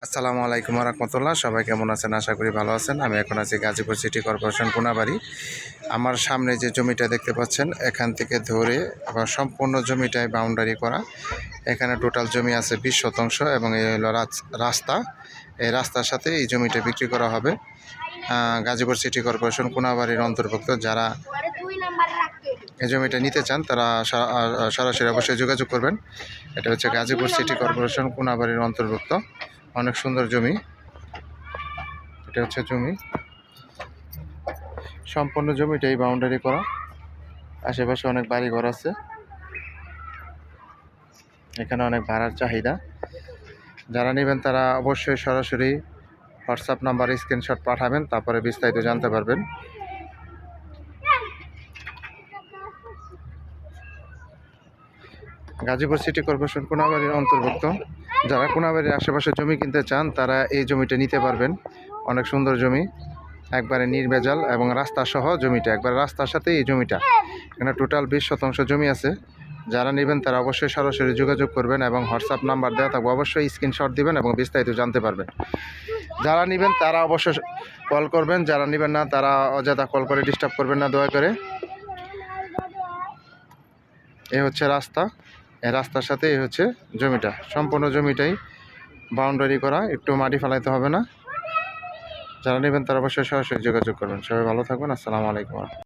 আসসালামু আলাইকুম রহমতুল্লাহ। সবাই কেমন আছেন? আশা করি ভালো আছেন। আমি এখন আছি গাজীপুর সিটি কর্পোরেশন কোনাবাড়ি। আমার সামনে যে জমিটা দেখতে পাচ্ছেন, এখান থেকে ধরে আবার সম্পূর্ণ জমিটাই বাউন্ডারি করা। এখানে টোটাল জমি আছে 20 শতাংশ এবং এই হলো রাস্তা। এই রাস্তার সাথে এই জমিটা বিক্রি করা হবে। গাজীপুর সিটি কর্পোরেশন কোনাবাড়ির অন্তর্ভুক্ত যারা এই জমিটা নিতে চান তারা সরাসরি অবশ্যই যোগাযোগ করবেন। এটা হচ্ছে গাজীপুর সিটি কর্পোরেশন কোনাবাড়ির অন্তর্ভুক্ত অনেক সুন্দর জমি। এটা হচ্ছে জমি, সম্পূর্ণ জমিটাই বাউন্ডারি করা। আশেপাশে অনেক বাড়ি ঘর আছে, এখানে অনেক ভাড়ার চাহিদা। যারা নেবেন তারা অবশ্যই সরাসরি হোয়াটসঅ্যাপ নাম্বার স্ক্রিনশট পাঠাবেন, তারপরে বিস্তারিত জানতে পারবেন। গাজীপুর সিটি কর্পোরেশন কোনাবাড়ির অন্তর্ভুক্ত যারা কোনাবাড়ির আশেপাশে জমি কিনতে চান তারা এই জমিটা নিতে পারবেন। অনেক সুন্দর জমি, একবারে নির্ভেজাল এবং রাস্তা সহ জমিটা, একবার রাস্তার সাথে এই জমিটা। এখানে টোটাল 20 শতাংশ জমি আছে। যারা নেবেন তারা অবশ্যই সরাসরি যোগাযোগ করবেন এবং হোয়াটসঅ্যাপ নাম্বার দেওয়া থাকবে, অবশ্যই স্ক্রিনশট দিবেন এবং বিস্তারিত জানতে পারবেন। যারা নেবেন তারা অবশ্যই কল করবেন, যারা নেবেন না তারা অযথা কল করে ডিস্টার্ব করবেন না দয়া করে। এ হচ্ছে রাস্তা, এই রাস্তার সাথে এই হচ্ছে জমিটা। সম্পূর্ণ জমিটাই বাউন্ডারি করা, একটু মাটি ফেলাইতে হবে না। যারা নেবেন তারা অবশ্যই সরাসরি যোগাযোগ করবেন। সবাই ভালো থাকবেন। আসসালামু আলাইকুম।